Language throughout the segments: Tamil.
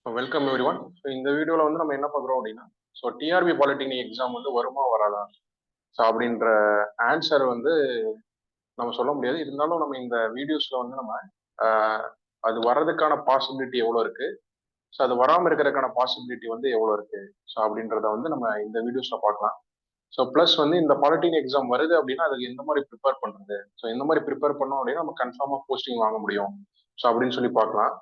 Welcome every one. ஸோ இந்த வீடியோவில் வந்து நம்ம என்ன பார்க்குறோம் அப்படின்னா, ஸோ டிஆர்பி பாலிடெக்னிக் எக்ஸாம் வந்து வருமா வராதா ஸோ அப்படின்ற ஆன்சர் வந்து நம்ம சொல்ல முடியாது. இருந்தாலும் நம்ம இந்த வீடியோஸில் வந்து நம்ம ஆஹ், அது வர்றதுக்கான பாசிபிலிட்டி எவ்வளோ இருக்கு, ஸோ அது வராமல் இருக்கிறதுக்கான பாசிபிலிட்டி வந்து எவ்வளோ இருக்கு, ஸோ அப்படின்றத வந்து நம்ம இந்த வீடியோஸில் பார்க்கலாம். ஸோ ப்ளஸ் வந்து இந்த பாலிடெக்னிக் எக்ஸாம் வருது அப்படின்னா அதுக்கு எந்த மாதிரி ப்ரிப்பேர் பண்ணுறது, ஸோ எந்த மாதிரி ப்ரிப்பேர் பண்ணோம் அப்படின்னா நம்ம கன்ஃபார்மாக போஸ்டிங் வாங்க முடியும், ஸோ அப்படின்னு சொல்லி பார்க்கலாம்.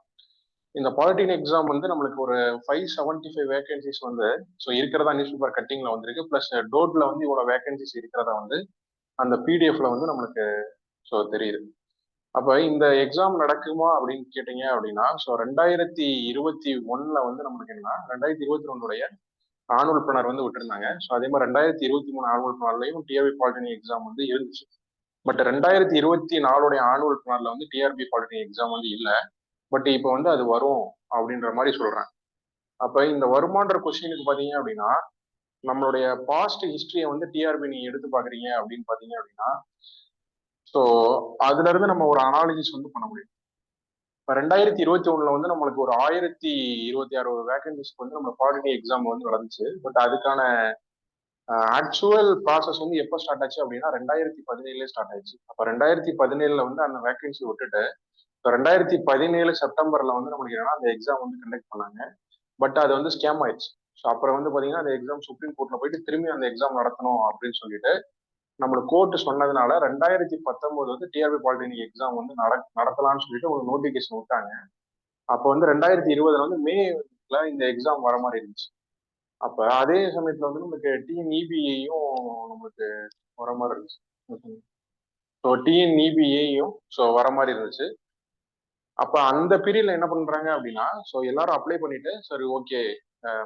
இந்த பாலிடெக்னிக் எக்ஸாம் வந்து நம்மளுக்கு ஒரு 575 வேகன்சிஸ் வந்து ஸோ இருக்கிறதா நியூஸ் பேப்பர் கட்டிங்ல வந்திருக்கு. பிளஸ் டோட்ல வந்து இவ்வளோ வேகன்சிஸ் இருக்கிறதா வந்து அந்த பிடிஎஃப்ல வந்து நம்மளுக்கு ஸோ தெரியுது. அப்போ இந்த எக்ஸாம் நடக்குமா அப்படின்னு கேட்டீங்க அப்படின்னா, ஸோ 2021 வந்து நம்மளுக்கு என்ன 2021 ஆனுவல் பிளானர் வந்து விட்டுருந்தாங்க. ஸோ அதே மாதிரி 2023 ஆனுவல் பிளான்லையும் டிஆர்பி பாலிடெக்னிக் எக்ஸாம் வந்து இருந்துச்சு. பட் 2024 ஆனுவல் பிளான்ல வந்து டிஆர்பி பாலிடெக்னிக் எக்ஸாம் வந்து இல்லை. பட் இப்போ வந்து அது வரும் அப்படின்ற மாதிரி சொல்றேன். அப்ப இந்த வருமான்ற கொஸ்டினுக்கு பாத்தீங்க அப்படின்னா, நம்மளுடைய பாஸ்ட் ஹிஸ்டரியை வந்து டிஆர்பி நீங்க எடுத்து பாக்குறீங்க அப்படின்னு பாத்தீங்க அப்படின்னா, ஸோ அதுல இருந்து நம்ம ஒரு அனாலிசிஸ் வந்து பண்ண முடியும். இப்போ 2021 வந்து நம்மளுக்கு ஒரு 1026 வேகன்சிஸ்க்கு வந்து நம்ம பாலிடெக்னிக் எக்ஸாம் வந்து நடந்துச்சு. பட் அதுக்கான ஆக்சுவல் ப்ராசஸ் வந்து எப்போ ஸ்டார்ட் ஆச்சு அப்படின்னா 2017 ஸ்டார்ட் ஆயிடுச்சு. அப்போ 2017 வந்து அந்த வேகன்சி விட்டுட்டு 2017 செப்டம்பர்ல வந்து நம்மளுக்கு என்னன்னா அந்த எக்ஸாம் வந்து கண்டக்ட் பண்ணாங்க. பட் அது வந்து ஸ்கேம் ஆயிடுச்சு. ஸோ அப்புறம் வந்து பாத்தீங்கன்னா அந்த எக்ஸாம் சுப்ரீம் கோர்ட்ல போயிட்டு திரும்பி அந்த எக்ஸாம் நடத்தணும் அப்படின்னு சொல்லிட்டு நம்மளுக்கு கோர்ட் சொன்னதுனால 2019 வந்து டிஆர்பி பாலிடெக்னிக் எக்ஸாம் வந்து நடத்தலாம்னு சொல்லிட்டு ஒரு நோட்டிபிகேஷன் விட்டாங்க. அப்போ வந்து 2020 வந்து மேல இந்த எக்ஸாம் வர மாதிரி இருந்துச்சு. அப்ப அதே சமயத்துல வந்து நமக்கு டிஎன்இபியையும் நம்மளுக்கு வர மாதிரி இருந்துச்சு. ஸோ டிஎன்இபியையும் ஸோ வர மாதிரி இருந்துச்சு. அப்ப அந்த பீரியட்ல என்ன பண்றாங்க அப்படின்னா, ஸோ எல்லாரும் அப்ளை பண்ணிட்டு சரி ஓகே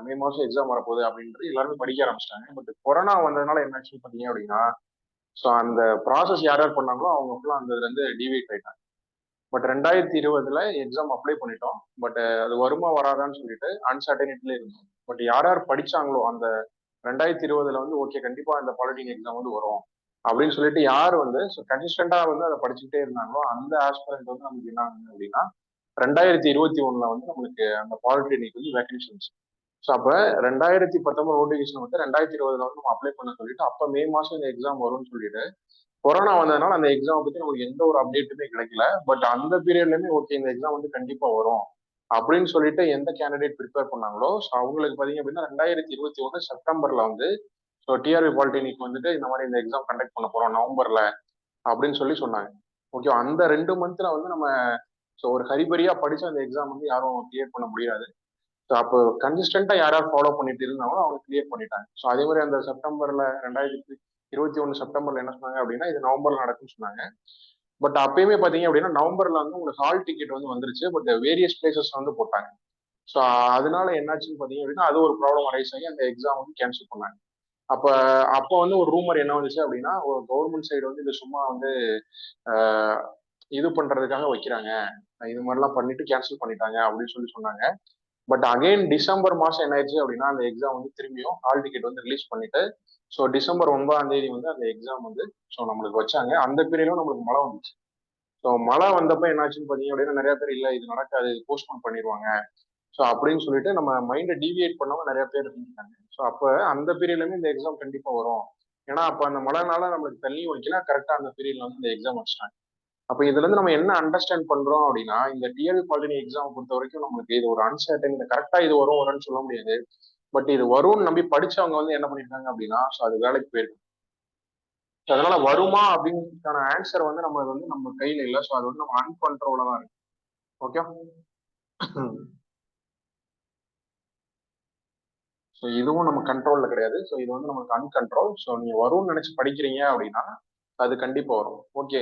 மே மாசம் எக்ஸாம் வரப்போகுது அப்படின்ட்டு எல்லாருமே படிக்க ஆரம்பிச்சிட்டாங்க. பட் கொரோனா வந்ததுனால என்ன ஆச்சு பார்த்தீங்க அப்படின்னா, ஸோ அந்த ப்ராசஸ் யார் யார் பண்ணாங்களோ அவங்க ஃபுல்லாக அந்த இதுல இருந்து டிவைட் ஆயிட்டாங்க. பட் 2020 எக்ஸாம் அப்ளை பண்ணிட்டோம். பட் அது வருமா வராதான்னு சொல்லிட்டு அன்சர்டனிட்டில இருந்தோம். பட் யார் யார் படிச்சாங்களோ அந்த 2020 வந்து ஓகே கண்டிப்பா இந்த பாலிடெக்னிக் எக்ஸாம் வந்து வரும் அப்படின்னு சொல்லிட்டு யார் வந்து கன்சிஸ்டண்டா வந்து அதை படிச்சுக்கிட்டே இருந்தாங்களோ அந்த ஆஸ்பிரண்ட் வந்து நமக்கு என்ன ஆகுது அப்படின்னா 2021 வந்து நம்மளுக்கு அந்த பாலிடெக்னிக் வந்து வேகன்சி இருந்துச்சு. ஸோ அப்ப 2019 நோட்டிபிகேஷன் வந்து 2020 வந்து நம்ம அப்ளை பண்ண சொல்லிட்டு அப்ப மே மாசம் இந்த எக்ஸாம் வரும்னு சொல்லிட்டு கொரோனா வந்ததுனால அந்த எக்ஸாம் பத்தி நமக்கு எந்த ஒரு அப்டேட்டுமே கிடைக்கல. பட் அந்த பீரியட்லயுமே ஓகே இந்த எக்ஸாம் வந்து கண்டிப்பா வரும் அப்படின்னு சொல்லிட்டு எந்த கேண்டிடேட் ப்ரிப்பேர் பண்ணாங்களோ ஸோ அவங்களுக்கு பாத்தீங்க அப்படின்னா 2021 செப்டம்பர்ல வந்து ஸோ டிஆர்பி பாலிடெக்னிக் வந்துட்டு இந்த மாதிரி இந்த எக்ஸாம் கண்டக்ட் பண்ண போறோம் நவம்பர்ல அப்படின்னு சொல்லி சொன்னாங்க. ஓகே அந்த 2 மந்த்ல வந்து நம்ம ஸோ ஒரு ஹரிபரியா படிச்சு அந்த எக்ஸாம் வந்து யாரும் கிளியர் பண்ண முடியாது. ஸோ அப்போ கன்சிஸ்டண்டா யாராவது ஃபாலோ பண்ணிட்டு இருந்தாங்களோ அவங்க கிளியர் பண்ணிட்டாங்க. ஸோ அதே மாதிரி அந்த செப்டம்பர்ல 2021 செப்டம்பர்ல என்ன சொன்னாங்க அப்படின்னா இது நவம்பர்ல நடக்கும்னு சொன்னாங்க. பட் அப்பயுமே பாத்தீங்க அப்படின்னா நவம்பர்ல வந்து உங்களுக்கு ஹால் டிக்கெட் வந்து வந்துருச்சு. பட் வேரியஸ் பிளேசஸ் வந்து போட்டாங்க. ஸோ அதனால என்னாச்சுன்னு பாத்தீங்க அப்படின்னா அது ஒரு ப்ராப்ளம் அரைஸ் ஆகி அந்த எக்ஸாம் வந்து கேன்சல் பண்ணாங்க. அப்ப அப்போ வந்து ஒரு ரூமர் என்ன வந்துச்சு அப்படின்னா ஒரு கவர்மெண்ட் சைடு வந்து இது சும்மா வந்து ஆஹ், இது பண்றதுக்காக வைக்கிறாங்க, இது மாதிரிலாம் பண்ணிட்டு கேன்சல் பண்ணிட்டாங்க அப்படின்னு சொல்லி சொன்னாங்க. பட் அகைன் டிசம்பர் மாசம் என்ன ஆயிடுச்சு அப்படின்னா அந்த எக்ஸாம் வந்து திரும்பியும் ஹால் டிக்கெட் வந்து ரிலீஸ் பண்ணிட்டு ஸோ டிசம்பர் 9 வந்து அந்த எக்ஸாம் வந்து ஸோ நம்மளுக்கு வச்சாங்க. அந்த பீரியடும் நம்மளுக்கு மழை வந்துச்சு. ஸோ மழை வந்தப்ப என்னாச்சுன்னு பார்த்தீங்க அப்படின்னா நிறைய பேர் இல்லை இது நடக்காது போஸ்ட்போன் பண்ணிடுவாங்க ஸோ அப்படின்னு சொல்லிட்டு நம்ம மைண்டை டிவியேட் பண்ணவங்க நிறைய பேர் இருந்துட்டாங்க. ஸோ அப்போ அந்த பீரியட்லயுமே இந்த எக்ஸாம் கண்டிப்பா வரும். ஏன்னா அப்ப அந்த மழைனால நம்மளுக்கு தண்ணி வைக்கல கரெக்டா அந்த பீரியட்ல வந்து இந்த எக்ஸாம் வச்சுட்டாங்க. அப்ப இதுல இருந்து நம்ம என்ன அண்டர்ஸ்டாண்ட் பண்றோம் அப்படின்னா இந்த டிஎல்பி பாலிடெக்னிக் எக்ஸாம் பொறுத்த வரைக்கும் நம்மளுக்கு இது ஒரு அன்சர்டன், இந்த கரெக்டா இது வரும்னு சொல்ல முடியாது. பட் இது வரும்னு நம்பி படிச்சவங்க வந்து என்ன பண்ணிருக்காங்க அப்படின்னா ஸோ அது வேலைக்கு போயிருக்கு. அதனால வருமா அப்படிங்கிறதுக்கான ஆன்சர் வந்து நம்ம வந்து நம்ம கையில இல்லை. ஸோ அது வந்து நம்ம அன்கண்ட்ரோலா தான் இருக்கு. ஓகே. ஸோ இதுவும் நம்ம கண்ட்ரோல்ல கிடையாது. ஸோ இது வந்து நமக்கு அன்கண்ட்ரோல். ஸோ நீங்க வரும்னு நினைச்சு படிக்கிறீங்க அப்படின்னா அது கண்டிப்பா வரும். ஓகே.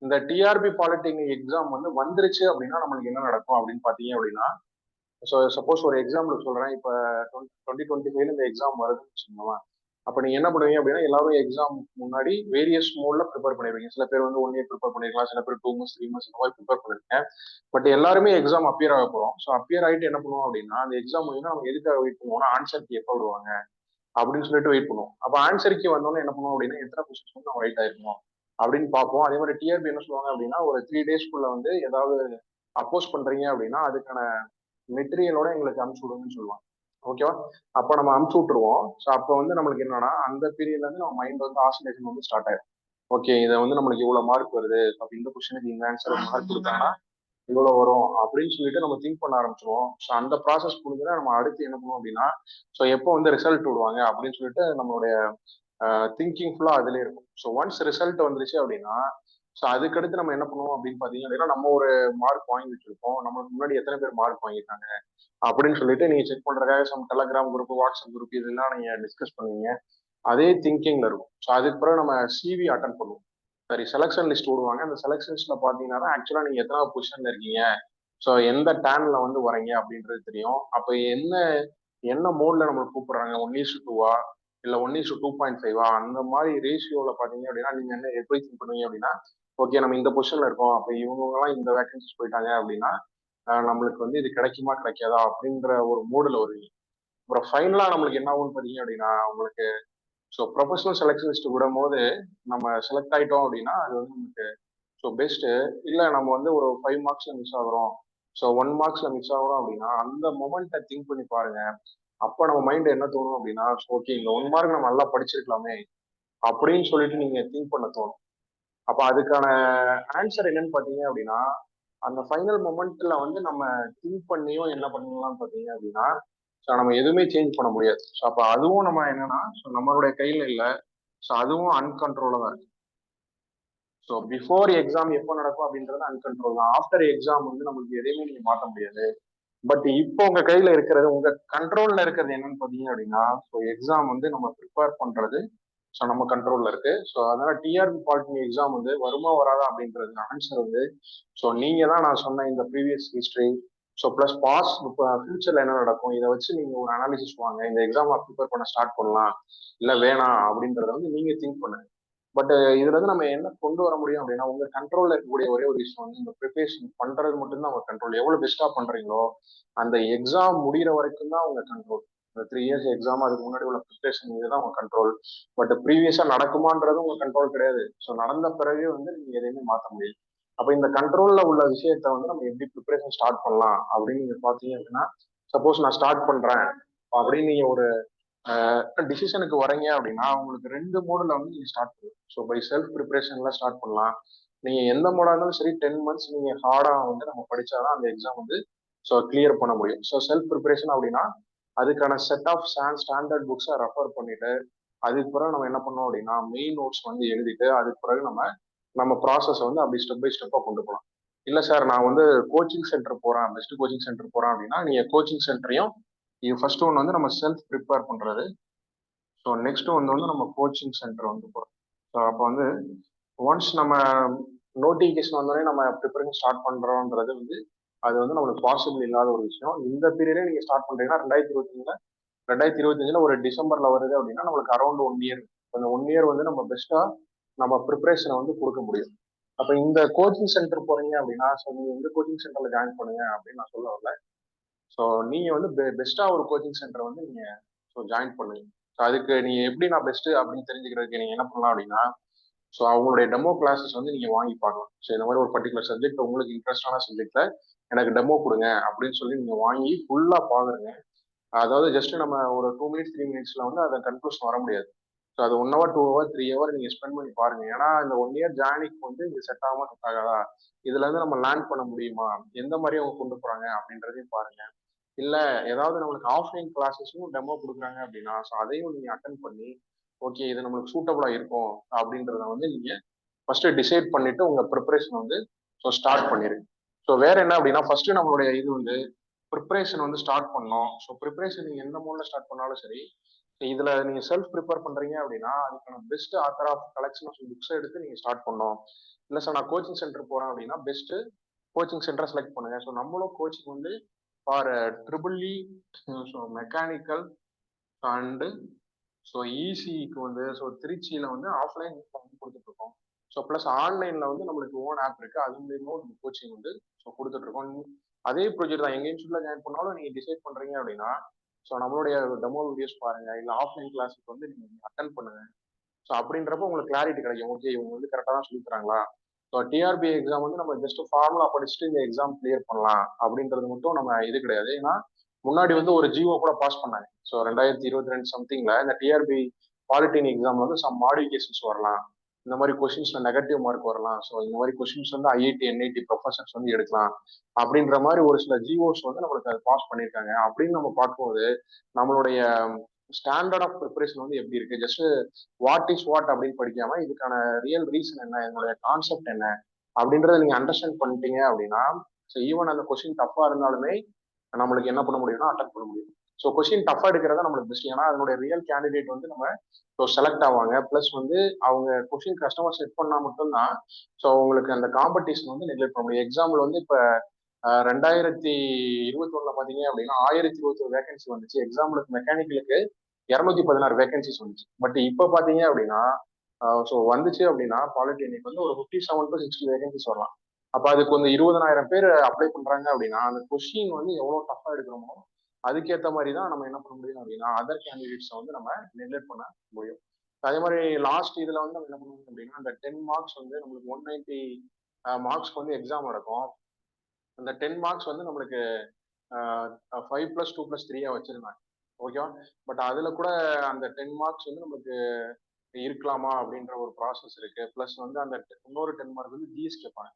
இந்த டிஆர்பி பாலிடெக்னிக் எக்ஸாம் வந்து வந்துருச்சு அப்படின்னா நம்மளுக்கு என்ன நடக்கும் அப்படின்னு பாத்தீங்க அப்படின்னா ஸோ சப்போஸ் ஒரு எக்ஸாம்பிள் சொல்றேன். இப்போ 2025 இந்த எக்ஸாம் வருதுன்னு வச்சுக்கோங்களேன். அப்போ நீங்க என்ன பண்ணுவீங்க அப்படின்னா எல்லாரும் எக்ஸாம் முன்னாடி வேரியஸ் மோட்ல ப்ரிப்பேர் பண்ணிருவீங்க. சில பேர் வந்து 1 இயர் ப்ரிப்பேர் பண்ணிருக்கலாம், சில பேர் 2 months 3 months இந்த மாதிரி ப்ரிப்பேர் பண்ணிருக்கீங்க. பட் எல்லாருமே எக்ஸாம் அப்பியர் ஆக போறோம். ஸோ அப்பியர் ஆகிட்டு என்ன பண்ணுவோம் அப்படின்னா அந்த எக்ஸாம் வந்து நம்ம எதுக்காக வெயிட் பண்ணுவோம்னா ஆன்சர் கீ எப்போ விடுவாங்க அப்படின்னு சொல்லிட்டு வெயிட் பண்ணுவோம். அப்போ ஆன்சர் கீ வந்தோடனே என்ன பண்ணுவோம் அப்படின்னா எத்தனை கொஸ்டின்ஸ் வந்து நம்ம ரைட் ஆயிருக்கணும் அப்படின்னு பார்ப்போம். அதே மாதிரி டிஆர்பி என்ன சொல்லுவாங்க அப்படின்னா ஒரு 3 days வந்து ஏதாவது அப்போஸ் பண்றீங்க அப்படின்னா அதுக்கான மெட்டீரியலோட எங்களுக்கு அனுப்பிச்சு விடுங்கன்னு சொல்லுவாங்க. ஓகேவா? அப்போ நம்ம அனுப்பிச்சு விட்டுருவோம். ஸோ அப்போ வந்து நம்மளுக்கு என்னன்னா அந்த பீரியட்ல இருந்து நம்ம மைண்ட் வந்து ஆசிலேஷன் வந்து ஸ்டார்ட் ஆயிடும். ஓகே, இதை வந்து நம்மளுக்கு இவ்வளவு மார்க் வருது, அப்ப இந்த கொஸ்டினுக்கு இந்த ஆன்சர் மார்க் கொடுத்தாங்கன்னா இவ்வளவு வரும் அப்படின்னு சொல்லிட்டு நம்ம திங்க் பண்ண ஆரம்பிச்சிருவோம். ஸோ அந்த ப்ராசஸ் முடிஞ்சா நம்ம அடுத்து என்ன பண்ணுவோம் அப்படின்னா, ஸோ எப்போ வந்து ரிசல்ட் விடுவாங்க அப்படின்னு சொல்லிட்டு நம்மளுடைய திங்கிங் ஃபுல்லா அதுலேயே இருக்கும். ஸோ ஒன்ஸ் ரிசல்ட் வந்துருச்சு அப்படின்னா, ஸோ அதுக்கடுத்து நம்ம என்ன பண்ணுவோம் அப்படின்னு பார்த்தீங்க அப்படின்னா, நம்ம ஒரு மார்க் வாங்கி வச்சிருப்போம். நம்மளுக்கு முன்னாடி எத்தனை பேர் மார்க் வாங்கிட்டாங்க அப்படின்னு சொல்லிட்டு நீங்க செக் பண்றதுக்காக some Telegram group, WhatsApp group இதெல்லாம் நீங்க டிஸ்கஸ் பண்ணுவீங்க. அதே திங்கிங்ல இருக்கும். ஸோ அதுக்கு பிறகு நம்ம சிவி அட்டன் பண்ணுவோம். சரி, செலக்ஷன் லிஸ்ட் விடுவாங்க. அந்த செலக்ஷன் லிஸ்ட்ல பாத்தீங்கன்னா ஆக்சுவலா நீங்க எத்தனாவது பொசிஷன்ல இருக்கீங்க, ஸோ எந்த டேன்ல வந்து வரீங்க அப்படின்றது தெரியும். அப்ப என்ன என்ன மோட்ல நம்மளுக்கு கூப்பிடுறாங்க, 1:2 இல்ல 1:2.5 அந்த மாதிரி ரேஷியோல பாத்தீங்க அப்படின்னா நீங்க என்ன எப்படி திங்க் பண்ணுவீங்க அப்படின்னா, ஓகே நம்ம இந்த பொசிஷன்ல இருக்கோம், அப்ப இவங்க எல்லாம் இந்த வேகன்சிஸ் போயிட்டாங்க அப்படின்னா நம்மளுக்கு வந்து இது கிடைக்குமா கிடைக்காதா அப்படின்ற ஒரு மூடுல வருவீங்க. அப்புறம் ஃபைனலா நம்மளுக்கு என்ன ஆகும்னு பாத்தீங்க அப்படின்னா, உங்களுக்கு ஸோ ப்ரொஃபஷனல் செலக்ஷன் லிஸ்ட் விடும் போது நம்ம செலக்ட் ஆயிட்டோம் அப்படின்னா அது வந்து நமக்கு ஸோ பெஸ்ட்டு. இல்லை நம்ம வந்து ஒரு 5 மார்க்ஸ்ல மிஸ் ஆகுறோம், ஸோ 1 மார்க்ஸ்ல மிஸ் ஆகுறோம் அப்படின்னா அந்த மொமெண்ட்டை திங்க் பண்ணி பாருங்க. அப்போ நம்ம மைண்ட் என்ன தோணும் அப்படின்னா, ஓகே இந்த 1 மார்க் நம்ம நல்லா படிச்சிருக்கலாமே அப்படின்னு சொல்லிட்டு நீங்க திங்க் பண்ண தோணும். அப்போ அதுக்கான ஆன்சர் என்னன்னு பார்த்தீங்க அப்படின்னா, அந்த ஃபைனல் மொமெண்ட்ல வந்து நம்ம திங்க் பண்ணியும் என்ன பண்ணலாம்னு பார்த்தீங்க அப்படின்னா, ஸோ நம்ம எதுவுமே சேஞ்ச் பண்ண முடியாது. ஸோ அப்போ அதுவும் நம்ம என்னன்னா, ஸோ நம்மளுடைய கையில் இல்லை. ஸோ அதுவும் அன்கண்ட்ரோல தான் இருக்கு. ஸோ பிஃபோர் எக்ஸாம் எப்போ நடக்கும் அப்படின்றது அன்கண்ட்ரோல் தான். ஆஃப்டர் எக்ஸாம் வந்து நமக்கு எதையுமே நீங்க மாற்ற முடியாது. பட் இப்போ உங்க கையில இருக்கிறது, உங்க கண்ட்ரோல்ல இருக்கிறது என்னன்னு பாத்தீங்க அப்படின்னா, ஸோ எக்ஸாம் வந்து நம்ம ப்ரிப்பேர் பண்றது ஸோ நம்ம கண்ட்ரோல்ல இருக்கு. ஸோ அதனால டிஆர்பி பாலிட்டி எக்ஸாம் வந்து வருமா வராதா அப்படின்றது ஆன்சர் வந்து ஸோ நீங்க தான் நான் சொன்ன இந்த previous history so plus pass இப்போ ஃபியூச்சர்ல என்ன நடக்கும் இதை வச்சு நீங்க ஒரு அனாலிசிஸ் வாங்க. இந்த எக்ஸாம் ப்ரிப்பேர் பண்ண ஸ்டார்ட் பண்ணலாம் இல்ல வேணாம் அப்படின்றத வந்து நீங்க திங்க் பண்ணுங்க. பட் இதுல இருந்து நம்ம என்ன கொண்டு வர முடியும் அப்படின்னா, உங்க கண்ட்ரோல்ல இருக்கக்கூடிய ஒரே ஒரு விஷயம் வந்து இந்த ப்ரிப்பரேஷன் பண்றது மட்டும்தான் உங்க கண்ட்ரோல். எவ்வளவு பெஸ்டா பண்றீங்களோ அந்த எக்ஸாம் முடிகிற வரைக்கும் தான் உங்க கண்ட்ரோல். இந்த 3 இயர்ஸ் எக்ஸாம் அதுக்கு முன்னாடி உள்ள ப்ரிப்பரேஷன் இதுதான் உங்க கண்ட்ரோல். பட் ப்ரீவியஸா நடக்குமான்றது உங்க கண்ட்ரோல் கிடையாது. ஸோ நடந்த பிறகு வந்து நீங்க எதையுமே மாற்ற முடியாது. அப்ப இந்த கண்ட்ரோல்ல உள்ள விஷயத்த வந்து நம்ம எப்படி ப்ரிப்பரேஷன் ஸ்டார்ட் பண்ணலாம் அப்படின்னு நீங்க பாத்தீங்க அப்படின்னா, சப்போஸ் நான் ஸ்டார்ட் பண்றேன் அப்படின்னு நீங்க ஒரு டிசிஷனுக்கு வரீங்க அப்படின்னா உங்களுக்கு 2 மோடில் வந்து நீங்க ஸ்டார்ட் பண்ணலாம். ஸோ பை செல்ஃப் ப்ரிப்பரேஷன்ல ஸ்டார்ட் பண்ணலாம். நீங்க எந்த மோடா இருந்தாலும் சரி 10 மந்த்ஸ் நீங்க ஹார்டா வந்து நம்ம படிச்சாதான் அந்த எக்ஸாம் வந்து ஸோ கிளியர் பண்ண முடியும். ஸோ செல்ஃப் ப்ரிப்பரேஷன் அப்படின்னா அதுக்கான செட் ஆஃப் ஸ்டாண்டர்ட் புக்ஸை ரெஃபர் பண்ணிட்டு அதுக்கு பிறகு நம்ம என்ன பண்ணோம் அப்படின்னா மெயின் நோட்ஸ் வந்து எழுதிட்டு அதுக்கு பிறகு நம்ம நம்ம ப்ராசஸ் வந்து அப்படி ஸ்டெப் பை ஸ்டெப்பா கொண்டு போகலாம். இல்ல சார் நான் வந்து கோச்சிங் சென்டர் போறேன், பெஸ்ட் கோச்சிங் சென்டர் போறேன் அப்படின்னா நீங்க கோச்சிங் சென்டரையும் இது ஃபர்ஸ்ட் ஒன் வந்து நம்ம செல்ஃப் ப்ரிப்பேர் பண்றது. ஸோ நெக்ஸ்ட் வந்து நம்ம கோச்சிங் சென்டர் வந்து போகிறோம். ஸோ அப்போ வந்து ஒன்ஸ் நம்ம நோட்டிஃபிகேஷன் வந்தோடனே நம்ம ப்ரிப்பரேஷன் ஸ்டார்ட் பண்றோம்ன்றது வந்து அது வந்து நம்மளுக்கு பாசிபிள் இல்லாத ஒரு விஷயம். இந்த பீரியடே நீங்க ஸ்டார்ட் பண்றீங்கன்னா 2025ல ஒரு டிசம்பர்ல வருது அப்படின்னா நம்மளுக்கு அரௌண்ட் 1 இயர். அந்த 1 இயர் வந்து நம்ம பெஸ்டா நம்ம ப்ரிப்பரேஷனை வந்து கொடுக்க முடியும். அப்ப இந்த கோச்சிங் சென்டர் போறீங்க அப்படின்னா ஸோ நீங்க இந்த கோச்சிங் சென்டர்ல ஜாயின் பண்ணுங்க அப்படின்னு நான் சொல்ல வரல. ஸோ நீங்க வந்து பெஸ்டா ஒரு கோச்சிங் சென்டர் வந்து நீங்க ஸோ ஜாயின் பண்ணுங்க. ஸோ அதுக்கு நீங்க எப்படி நான் பெஸ்ட் அப்படின்னு தெரிஞ்சுக்கிறதுக்கு நீங்க என்ன பண்ணலாம் அப்படின்னா, ஸோ அவங்களுடைய டெமோ கிளாஸஸ் வந்து நீங்க வாங்கி பார்க்கலாம். ஸோ இந்த மாதிரி ஒரு பர்டிகுலர் சப்ஜெக்ட் உங்களுக்கு இன்ட்ரெஸ்டான சப்ஜெக்ட்ல எனக்கு டெமோ கொடுங்க அப்படின்னு சொல்லி நீங்க வாங்கி ஃபுல்லா பாக்குறீங்க. அதாவது ஜஸ்ட் நம்ம ஒரு 2 மினிட்ஸ் 3 மினிட்ஸ்ல வந்து அதை கன்க்ளூஷன் வர முடியாது. ஸோ அது 1 ஹவர் 2 ஹவர் 3 ஹவர் நீங்க ஸ்பெண்ட் பண்ணி பாருங்க. ஏன்னா இந்த 1 இயர் ஜேர்னிக்கு வந்து இது செட் ஆகாம செட் ஆகாதா, இதுல இருந்து நம்ம லேர்ன் பண்ண முடியுமா, எந்த மாதிரி அவங்க கொண்டு போறாங்க அப்படின்றதையும் பாருங்க. இல்ல ஏதாவது நம்மளுக்கு ஆஃப்லைன் கிளாஸஸும் டெமோ கொடுக்குறாங்க அப்படின்னா ஸோ அதையும் நீங்க அட்டன் பண்ணி ஓகே இது நம்மளுக்கு சூட்டபிளா இருக்கும் அப்படின்றத வந்து நீங்க ஃபர்ஸ்ட் டிசைட் பண்ணிட்டு உங்க ப்ரிப்பரேஷன் வந்து ஸோ ஸ்டார்ட் பண்ணிருங்க. ஸோ வேற என்ன அப்படின்னா ஃபர்ஸ்ட் நம்மளுடைய இது வந்து ப்ரிப்பரேஷன் வந்து ஸ்டார்ட் பண்ணோம். ஸோ ப்ரிப்பரேஷன் நீங்க எந்த மூலம் ஸ்டார்ட் பண்ணாலும் சரி, இதுல நீங்க செல்ஃப் ப்ரிப்பேர் பண்றீங்க அப்படின்னா அதுக்கான best author of collection of books எடுத்து நீங்க ஸ்டார்ட் பண்ணோம். இல்ல சார் நான் கோச்சிங் சென்டர் போறேன் அப்படின்னா பெஸ்ட் கோச்சிங் சென்டரை செலக்ட் பண்ணுங்க. ஸோ நம்மளும் கோச்சிங் வந்து for triple E so mechanical and so இசிக்கு வந்து ஸோ திருச்சியில வந்து ஆஃப்லைன் கொடுத்துட்டு இருக்கோம். ஸோ ப்ளஸ் ஆன்லைன்ல வந்து நம்மளுக்கு ஓன் ஆப் இருக்கு, அது மூலியமா நம்ம கோச்சிங் வந்து ஸோ கொடுத்துட்டு இருக்கோம். அதே ப்ரொஜெக்ட் தான் எங்க இன்ஸ்டியூட்ல ஜாயின் பண்ணாலும் நீங்க டிசைட் பண்றீங்க அப்படின்னா ஸோ நம்மளுடைய டெமோ வீடியோஸ் பாருங்க, இல்ல ஆஃப்லைன் கிளாஸுக்கு வந்து நீங்க அட்டன் பண்ணுங்க. ஸோ அப்படின்றப்ப உங்களுக்கு கிளாரிட்டி கிடைக்கும். ஓகே இவங்க வந்து கரெக்டாக தான் சொல்லி தராங்களா, ஸோ டிஆர்பி எக்ஸாம் வந்து நம்ம ஜஸ்ட் ஃபார்முலா படிச்சுட்டு இந்த எக்ஸாம் கிளியர் பண்ணலாம் அப்படின்றது மட்டும் நம்ம இது கிடையாது. ஏன்னா முன்னாடி வந்து ஒரு ஜிஓ கூட பாஸ் பண்ணாங்க. ஸோ 2022 சம்திங்ல இந்த டிஆர்பி பாலிட்டின் எக்ஸாம் வந்து சம் மாடிஃபிகேஷன்ஸ் வரலாம், இந்த மாதிரி கொஸ்டின்ஸ்ல நெகட்டிவ் மார்க் வரலாம், ஸோ இந்த மாதிரி கொஸ்டின்ஸ் வந்து ஐஐடி என்ஐடி ப்ரொஃபசர்ஸ் வந்து எடுக்கலாம் அப்படின்ற மாதிரி ஒரு சில ஜிஓஸ் வந்து நம்மளுக்கு அதை பாஸ் பண்ணியிருக்காங்க. அப்படின்னு நம்ம பார்க்கும்போது நம்மளுடைய ஸ்டாண்டர்ட் ஆஃப் ப்ரிப்பரேஷன் வந்து எப்படி இருக்கு, ஜஸ்ட் வாட் இஸ் வாட் அப்படின்னு படிக்காம இதுக்கான ரியல் ரீசன் என்ன, என்னுடைய கான்செப்ட் என்ன அப்படின்றத நீங்க அண்டர்ஸ்டாண்ட் பண்ணிட்டீங்க அப்படின்னா, ஸோ ஈவன் அந்த கொஸ்டின் டஃபா இருந்தாலுமே நம்மளுக்கு என்ன பண்ண முடியும்னா அட்டன் பண்ண முடியும். ஸோ கொஸ்டின் டஃபா எடுக்கிறதா நம்மளுக்கு பெஸ்ட். ஏன்னா அதனுடைய ரியல் கேண்டிடேட் வந்து நம்ம ஸோ செலக்ட் ஆவாங்க. ப்ளஸ் வந்து அவங்க கொஸ்டின் கஸ்டமர் செட் பண்ணா மட்டும்தான் ஸோ உங்களுக்கு அந்த காம்படிஷன் வந்து நெக்லெக்ட் பண்ண முடியும். எக்ஸாம்பிள் வந்து இப்போ 2021 பாத்தீங்க அப்படின்னா 1021 வேகன்சி வந்துச்சு. எக்ஸாம்பிளுக்கு மெக்கானிக்கலுக்கு 216 வேகன்சிஸ் வந்துச்சு. பட் இப்போ பாத்தீங்க அப்படின்னா ஸோ வந்துச்சு அப்படின்னா பாலிடெக்னிக் வந்து ஒரு 57 to 60 வேகன்சிஸ் வரலாம். அப்ப அதுக்கு வந்து 20,000 பேர் அப்ளை பண்றாங்க அப்படின்னா அந்த கொஸ்டின் வந்து எவ்வளவு டஃபா எடுக்கிறோமோ அதுக்கேற்ற மாதிரி தான் நம்ம என்ன பண்ண முடியும் அப்படின்னா அதர் கேண்டிடேட்ஸ் வந்து நம்ம நெக்லெக்ட் பண்ண முடியும். அதே மாதிரி லாஸ்ட் இதுல வந்து நம்ம என்ன பண்ணுவோம் அப்படின்னா அந்த 10 மார்க்ஸ் வந்து நம்மளுக்கு 190 மார்க்ஸ்க்கு வந்து எக்ஸாம் நடக்கும். அந்த 10 மார்க்ஸ் வந்து நம்மளுக்கு 5+2+3 வச்சிருந்தாங்க. ஓகேவா? பட் அதுல கூட அந்த 10 மார்க்ஸ் வந்து நமக்கு இருக்கலாமா அப்படின்ற ஒரு ப்ராசஸ் இருக்கு. பிளஸ் வந்து அந்த இன்னொரு 10 மார்க் வந்து ஜிஎஸ் கேட்பாங்க.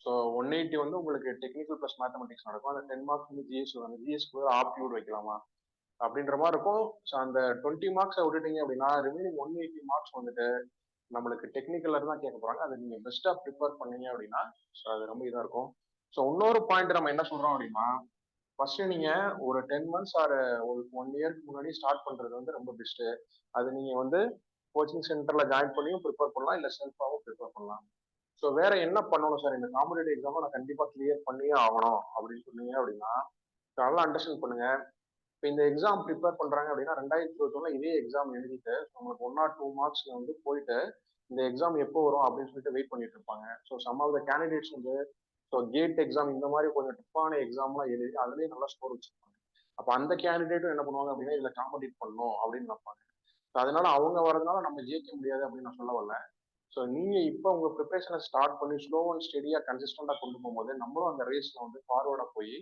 ஸோ 180 வந்து உங்களுக்கு டெக்னிக்கல் ப்ளஸ் மேத்தமெட்டிக்ஸ் நடக்கும். அந்த 10 மார்க்ஸ் வந்து ஜிஎஸ் வந்து ஜிஎஸ்க்கு ஆப்டியூட் வைக்கலாமா அப்படின்ற மாதிரி இருக்கும். ஸோ அந்த 20 மார்க்ஸை விட்டுட்டீங்க அப்படின்னா ரிமைனிங் 180 மார்க்ஸ் வந்துட்டு நம்மளுக்கு டெக்னிக்கல்ல தான் கேட்க போறாங்க. அதை நீங்க பெஸ்டா ப்ரிப்பேர் பண்ணீங்க அப்படின்னா ஸோ அது ரொம்ப இதா இருக்கும். ஸோ இன்னொரு பாயிண்ட் நம்ம என்ன சொல்றோம் அப்படின்னா ஃபர்ஸ்ட் நீங்க ஒரு 10 மந்த்ஸ் ஆர் ஒரு 1 இயர்க்கு முன்னாடி ஸ்டார்ட் பண்றது வந்து ரொம்ப பெஸ்ட். அது நீங்க வந்து கோச்சிங் சென்டர்ல ஜாயின் பண்ணியும் ப்ரிப்பேர் பண்ணலாம், இல்ல செல்ஃபாவும் ப்ரிப்பேர் பண்ணலாம். ஸோ வேற என்ன பண்ணணும் சார், இந்த காம்படிட்டிவ் எக்ஸாமை நான் கண்டிப்பா கிளியர் பண்ணியே ஆகணும் அப்படின்னு சொன்னீங்க அப்படின்னா நல்லா அண்டர்ஸ்டாண்ட் பண்ணுங்க. இப்போ இந்த எக்ஸாம் ப்ரிப்பேர் பண்றாங்க அப்படின்னா 2021 இதே எக்ஸாம் எழுதிட்டு உங்களுக்கு 1 or 2 மார்க்ஸ்ல வந்து போயிட்டு இந்த எக்ஸாம் எப்போ வரும் அப்படின்னு சொல்லிட்டு வெயிட் பண்ணிட்டு இருப்பாங்க. So some of the candidates வந்து ஸோ கேட் எக்ஸாம் இந்த மாதிரி கொஞ்சம் டஃப்பான எக்ஸாம்லாம் எழுதி அதுலேயே நல்லா ஸ்கோர் வச்சிருப்பாங்க. அப்போ அந்த கேண்டிடேட்டும் என்ன பண்ணுவாங்க அப்படின்னா இதில் காம்படிட் பண்ணணும் அப்படின்னு நினைப்பாங்க. ஸோ அதனால அவங்க வரதுனால நம்ம ஜெயிக்க முடியாது அப்படின்னு நான் சொல்ல வரல. ஸோ நீங்க இப்போ உங்க ப்ரிப்பரேஷனை ஸ்டார்ட் பண்ணி ஸ்லோ அண்ட் ஸ்டெடியா கன்சிஸ்டண்டா கொண்டு போகும்போது நம்மளும் அந்த ரேஸ்ல வந்து ஃபார்வர்டா போய்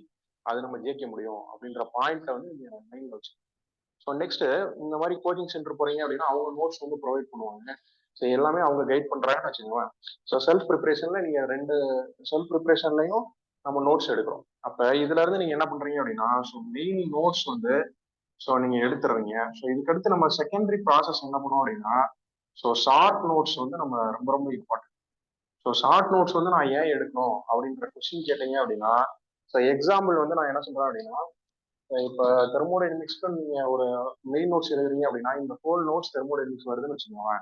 அது நம்ம ஜெயிக்க முடியும் அப்படின்ற பாயிண்ட்டை வந்து நீங்க மைண்ட்ல வச்சு. ஸோ நெக்ஸ்ட் இந்த மாதிரி கோச்சிங் சென்டர் போறீங்க அப்படின்னா அவங்க நோட்ஸ் வந்து ப்ரொவைட் பண்ணுவாங்க. ஸோ எல்லாமே அவங்க கைட் பண்றாங்கன்னு வச்சுக்கோங்க. ஸோ செல்ஃப் ப்ரிப்பரேஷன்ல நீங்க 2 செல்ஃப் ப்ரிப்பரேஷன்லையும் நம்ம நோட்ஸ் எடுக்கிறோம். அப்ப இதுல இருந்து நீங்க என்ன பண்றீங்க அப்படின்னா ஸோ மெயின் நோட்ஸ் வந்து ஸோ நீங்க எடுத்துடுறீங்க. ஸோ இதுக்கடுத்து நம்ம செகண்டரி ப்ராசஸ் என்ன பண்ணுவோம் அப்படின்னா ஸோ ஷார்ட் நோட்ஸ் வந்து நம்ம ரொம்ப ரொம்ப இம்பார்ட்டன்ட். ஸோ ஷார்ட் நோட்ஸ் வந்து நான் ஏன் எடுக்கணும் அப்படின்ற கொஸ்டின் கேட்டீங்க அப்படின்னா ஸோ எக்ஸாம்பிள் வந்து நான் என்ன சொல்றேன் அப்படின்னா இப்போ தெர்மோடைனமிக்ஸ்க்கு நீங்க ஒரு மெயின் நோட்ஸ் எழுதுறீங்க அப்படின்னா இந்த ஹோல் நோட்ஸ் தெர்மோடைனமிக்ஸ் வருதுன்னு வச்சுக்கோங்க.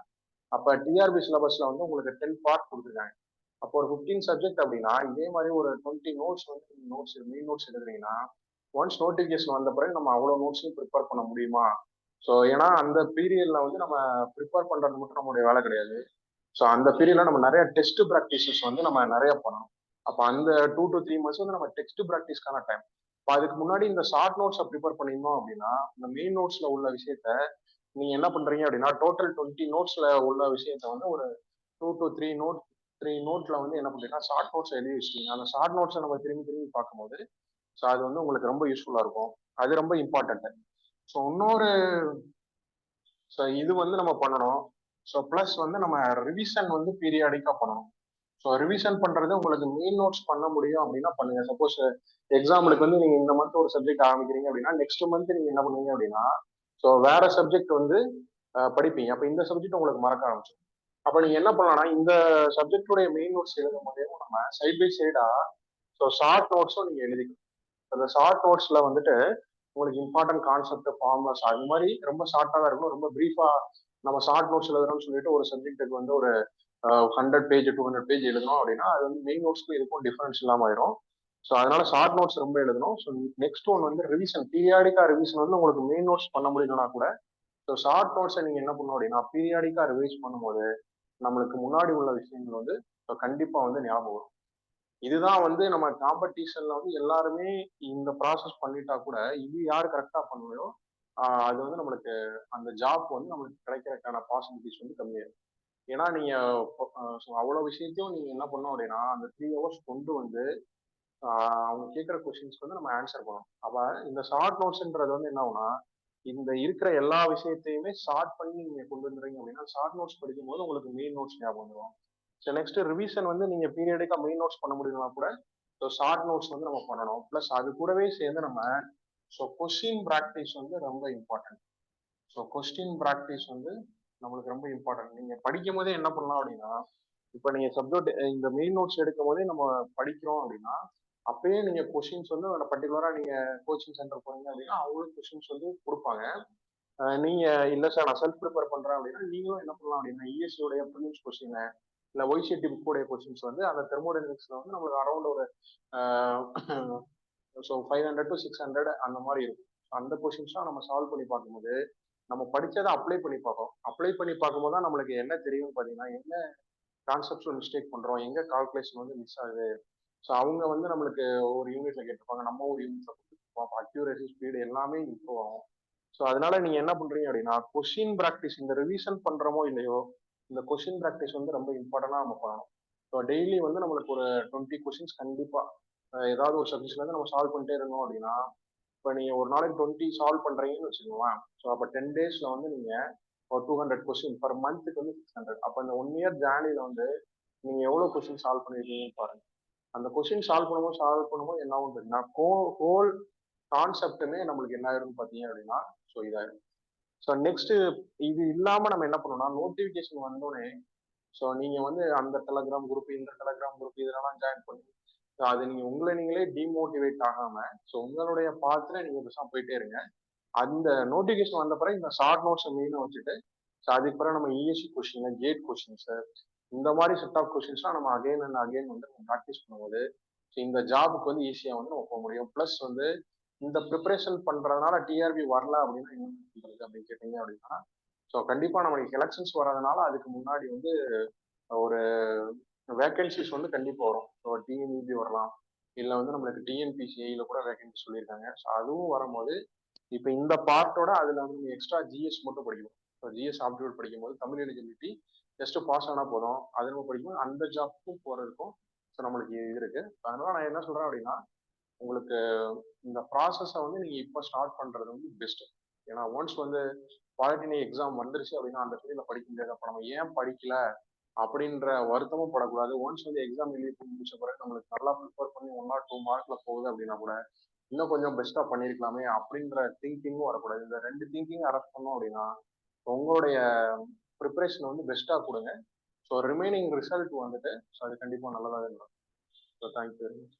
அப்ப டிஆர்பி சிலபஸ்ல வந்து உங்களுக்கு 10 பார்ட் கொடுத்துருக்காங்க. அப்போ ஒரு 15 சப்ஜெக்ட் அப்படின்னா இதே மாதிரி ஒரு 20 நோட்ஸ் வந்து நோட்ஸ் மெயின் நோட்ஸ் எழுதுறீங்கன்னா ஒன்ஸ் நோட்டிபிகேஷன் வந்த பிறகு நம்ம அவ்வளவு நோட்ஸையும் ப்ரிப்பேர் பண்ண முடியுமா? ஸோ ஏன்னா அந்த பீரியட்ல வந்து நம்ம ப்ரிப்பேர் பண்றது மட்டும் நம்மளுடைய வேலை கிடையாது. ஸோ அந்த பீரியட்ல நம்ம நிறைய டெஸ்ட் ப்ராக்டிசஸ் வந்து நம்ம நிறைய பண்ணணும். அப்போ அந்த 2 to 3 months வந்து நம்ம டெஸ்ட் ப்ராக்டிஸ்க்கான டைம். இப்போ அதுக்கு முன்னாடி இந்த ஷார்ட் நோட்ஸை ப்ரிப்பேர் பண்ணியிருந்தோம் அப்படின்னா இந்த மெயின் நோட்ஸ்ல உள்ள விஷயத்த நீங்க என்ன பண்றீங்க அப்படின்னா டோட்டல் 20 நோட்ஸ்ல உள்ள விஷயத்த வந்து ஒரு 2 to 3 நோட்ல வந்து என்ன பண்றீங்கன்னா ஷார்ட் நோட்ஸ் எழுதி வச்சிட்டீங்க. அந்த ஷார்ட் நோட்ஸை நம்ம திரும்பி திரும்பி பார்க்கும்போது ஸோ அது வந்து உங்களுக்கு ரொம்ப யூஸ்ஃபுல்லா இருக்கும். அது ரொம்ப இம்பார்ட்டன்ட். ஸோ இன்னொரு ஸோ இது வந்து நம்ம பண்ணணும். ஸோ ப்ளஸ் வந்து நம்ம ரிவிஷன் வந்து பீரியாடிக்கா பண்ணணும். ஸோ ரிவிஷன் பண்றது உங்களுக்கு மெயின் நோட்ஸ் பண்ண முடியும் அப்படின்னா பண்ணுங்க. சப்போஸ் எக்ஸாம்பிளுக்கு வந்து நீங்க இந்த மந்த் ஒரு சப்ஜெக்ட் ஆரம்பிக்கிறீங்க அப்படின்னா நெக்ஸ்ட் மந்த் நீங்க என்ன பண்ணுவீங்க அப்படின்னா ஸோ வேற சப்ஜெக்ட் வந்து படிப்பீங்க. அப்ப இந்த சப்ஜெக்ட் உங்களுக்கு மறக்க ஆரம்பிச்சிடும். அப்ப நீங்க என்ன பண்ணலாம்னா இந்த சப்ஜெக்டுடைய மெயின் நோட்ஸ் எழுதும் போதே நம்ம சைட் பை சைடா ஸோ ஷார்ட் நோட்ஸும் நீங்க எழுதிக்கணும். அந்த ஷார்ட் நோட்ஸ்ல வந்துட்டு உங்களுக்கு இம்பார்ட்டன்ட் கான்செப்ட் ஃபார்முலாஸ் அது மாதிரி ரொம்ப ஷார்ட்டா தான் இருக்கணும். ரொம்ப பிரீஃபா நம்ம ஷார்ட் நோட்ஸ் எழுதுறோம்னு சொல்லிட்டு ஒரு சப்ஜெக்ட்டுக்கு வந்து ஒரு 100 பேஜ் 200 பேஜ் எழுதணும் அப்படின்னா அது வந்து மெயின் நோட்ஸ்க்கு இருக்கும் டிஃபரன்ஸ் இல்லாம ஆயிரும். ஸோ அதனால ஷார்ட் நோட்ஸ் ரொம்ப எழுதணும். ஸோ நெக்ஸ்ட் ஒன் வந்து ரிவிஷன் பீரியாடிக்கா ரிவிஷன் வந்து உங்களுக்கு மெயின் நோட்ஸ் பண்ண முடியலன்னா கூட ஸோ ஷார்ட் நோட்ஸை நீங்க என்ன பண்ணணும் அப்படின்னா பீரியாடிக்கா ரிவைஸ் பண்ணும்போது நம்மளுக்கு முன்னாடி உள்ள விஷயங்கள் வந்து கண்டிப்பா வந்து ஞாபகம் வரும். இதுதான் வந்து நம்ம காம்படிஷன்ல வந்து எல்லாருமே இந்த ப்ராசஸ் பண்ணிட்டா கூட இது யாரு கரெக்டா பண்ணலையோ அது வந்து நம்மளுக்கு அந்த ஜாப் வந்து நம்மளுக்கு கிடைக்கிறதுக்கான பாசிபிலிட்டிஸ் வந்து கம்மியாயிடும். ஏன்னா நீங்க அவ்வளவு விஷயத்தையும் நீங்க என்ன பண்ணணும் அப்படின்னா அந்த 3 ஹவர்ஸ் கொண்டு வந்து அவங்க கேட்குற கொஸ்டின்ஸ்க்கு வந்து நம்ம ஆன்சர் பண்ணணும். அப்ப இந்த ஷார்ட் நோட்ஸ்ன்றது வந்து என்ன ஆகும்னா இந்த இருக்கிற எல்லா விஷயத்தையுமே ஷார்ட் பண்ணி நீங்க கொண்டு வந்துறீங்க அப்படின்னா ஷார்ட் நோட்ஸ் படிக்கும் போது உங்களுக்கு மெயின் நோட்ஸ் ஞாபகம் வந்துடும். ஸோ நெக்ஸ்ட் ரிவிஷன் வந்து நீங்க பீரியடிக்கா மெயின் நோட்ஸ் பண்ண முடியும்னா கூட ஸோ ஷார்ட் நோட்ஸ் வந்து நம்ம பண்ணணும். ப்ளஸ் அது கூடவே சேர்ந்து நம்ம ஸோ கொஸ்டின் ப்ராக்டிஸ் வந்து ரொம்ப இம்பார்ட்டன்ட். ஸோ கொஸ்டின் ப்ராக்டிஸ் வந்து நம்மளுக்கு ரொம்ப இம்பார்ட்டன்ட். நீங்க படிக்கும் போதே என்ன பண்ணலாம் அப்படின்னா இப்போ நீங்க சப்ஜெக்ட் இந்த மெயின் நோட்ஸ் எடுக்கும் போதே நம்ம படிக்கிறோம் அப்படின்னா அப்பயே நீங்க கொஸ்டின்ஸ் வந்து பர்டிகுலரா நீங்க கோச்சிங் சென்டர் போறீங்க அப்படின்னா அவங்களும் கொஸ்டின்ஸ் வந்து கொடுப்பாங்க. நீங்க இல்ல சார் நான் செல்ஃப் ப்ரிப்பேர் பண்றேன் அப்படின்னா நீங்களும் என்ன பண்ணலாம் அப்படின்னா இஎஸ்சியோடைய ப்ரிலிம்ஸ் கொஸ்டின் இல்ல ஒய்சிடி புக்கோடைய கொஸ்டின்ஸ் வந்து அந்த தெர்மோடைனமிக்ஸ்ல வந்து நம்மளுக்கு அரௌண்ட் ஒரு ஸோ 500 to 600 அந்த மாதிரி இருக்கும். அந்த கொஸ்டின்ஸ்லாம் நம்ம சால்வ் பண்ணி பார்க்கும்போது நம்ம படிச்சதை அப்ளை பண்ணி பார்க்கணும். அப்ளை பண்ணி பார்க்கும்போது தான் நம்மளுக்கு என்ன தெரியும் பார்த்தீங்கன்னா என்ன கான்செப்ட்ஸில் மிஸ்டேக் பண்றோம், எங்க கால்குலேஷன் வந்து மிஸ் ஆகுது. ஸோ அவங்க வந்து நம்மளுக்கு ஒரு யூனிட்ல கேட்டிருப்பாங்க, நம்ம ஒரு யூனிட்ல கொடுத்துருப்போம். அக்யூரசி ஸ்பீடு எல்லாமே இம்ப்ரூவ் ஆகும். ஸோ அதனால நீங்க என்ன பண்றீங்க அப்படின்னா கொஸ்டின் ப்ராக்டிஸ் இந்த ரிவிஷன் பண்றோமோ இல்லையோ இந்த கொஸ்டின் ப்ராக்டிஸ் வந்து ரொம்ப இம்பார்ட்டண்டா நம்ம பண்ணணும். ஸோ டெய்லி வந்து நம்மளுக்கு ஒரு 20 கொஸ்டின்ஸ் கண்டிப்பா ஏதாவது ஒரு சப்ஜெக்ட்ல இருந்து நம்ம சால்வ் பண்ணிட்டே இருந்தோம் அப்படின்னா இப்போ நீங்க ஒரு நாளைக்கு 20 சால்வ் பண்றீங்கன்னு வச்சுக்கோங்களேன். ஸோ அப்போ 10 daysல வந்து நீங்க ஒரு 200 கொஸ்டின் பர் மந்த்துக்கு வந்து 600. அப்போ இந்த 1 year ஜேர்னில வந்து நீங்க எவ்வளவு கொஸ்டின் சால்வ் பண்ணிருக்கீங்கன்னு பாருங்க. அந்த கொஸ்டின் சால்வ் பண்ணும்போது என்ன ஆகும் தெரியுமா ஹோல் கான்செப்டுமே நம்மளுக்கு என்ன ஆயிரும் பார்த்தீங்க அப்படின்னா ஸோ இதாயிரும். ஸோ நெக்ஸ்ட் இது இல்லாம நம்ம என்ன பண்ணணும்னா நோட்டிபிகேஷன் வந்தோடனே ஸோ நீங்க வந்து அந்த டெலகிராம் குரூப் இந்த டெலகிராம் குரூப் இதெல்லாம் ஜாயின் பண்ணி ஸோ அது நீங்க உங்களை நீங்களே டிமோட்டிவேட் ஆகாம ஸோ உங்களுடைய பாத்துல நீங்க பெருசா போயிட்டே இருங்க. அந்த நோட்டிபிகேஷன் வந்த பிறகு இந்த ஷார்ட் நோட்ஸ் மெயினாக வச்சுட்டு ஸோ அதுக்கு பிறகு நம்ம இஎஸ்சி கொஸ்டின் கேட் கொஸ்டின்ஸ் இந்த மாதிரி செட் ஆஃப் கொஸ்டின்ஸ்லாம் நம்ம அகைன் அண்ட் அகைன் வந்து நம்ம ப்ராக்டிஸ் பண்ணும்போது ஸோ இந்த ஜாபுக்கு வந்து ஈஸியாக வந்து நம்ம போக முடியும். ப்ளஸ் வந்து இந்த ப்ரிப்பரேஷன் பண்றதுனால டிஆர்பி வரல அப்படின்னா என்ன பண்றது அப்படின்னு கேட்டீங்க அப்படின்னா ஸோ கண்டிப்பா நம்மளுக்கு எலெக்ஷன்ஸ் வர்றதுனால அதுக்கு முன்னாடி வந்து ஒரு வேகன்சிஸ் வந்து கண்டிப்பா வரும். ஸோ டிஎன்இபி வரலாம், இல்லை வந்து நம்மளுக்கு டிஎன்பிசிஐல கூட வேகன்சி சொல்லியிருக்காங்க. ஸோ அதுவும் வரும்போது இப்போ இந்த பார்ட்டோட அதுல வந்து எக்ஸ்ட்ரா ஜிஎஸ் மட்டும் படிக்கணும். ஸோ ஜிஎஸ் ஆப்டிடியூட் படிக்கும்போது தமிழ் எலிஜிபிலிட்டி ஜஸ்ட் பாஸ் ஆனா போதும். அது நம்ம படிக்கும்போது அந்த ஜாப்க்கும் போறதுக்கும் ஸோ நம்மளுக்கு இது இருக்கு. அதனால நான் என்ன சொல்றேன் அப்படின்னா உங்களுக்கு இந்த ப்ராசஸை வந்து நீங்க இப்போ ஸ்டார்ட் பண்றது வந்து பெஸ்ட். ஏன்னா ஒன்ஸ் வந்து பாலிடெக்னிக் எக்ஸாம் வந்துருச்சு அப்படின்னா அந்த ஃபீல்டில் படிக்க முடியாது. அப்போ நம்ம ஏன் படிக்கல அப்படின்ற வருத்தமும் படக்கூடாது. ஒன்ஸ் வந்து எக்ஸாம் எழுதி முடிச்ச பிறகு நம்மளுக்கு நல்லா ப்ரிப்பேர் பண்ணி 1 or 2 மார்க்ல போகுது அப்படின்னா கூட இன்னும் கொஞ்சம் பெஸ்டா பண்ணிருக்கலாமே அப்படின்ற திங்கிங்கும் வரக்கூடாது. இந்த 2 திங்கிங் அரெஸ்ட் பண்ணோம் அப்படின்னா உங்களுடைய ப்ரிப்பரேஷன் வந்து பெஸ்டா கொடுங்க. ஸோ ரிமைனிங் ரிசல்ட் வந்துட்டு ஸோ அது கண்டிப்பா நல்லதாக இருக்கும். So thank you very much.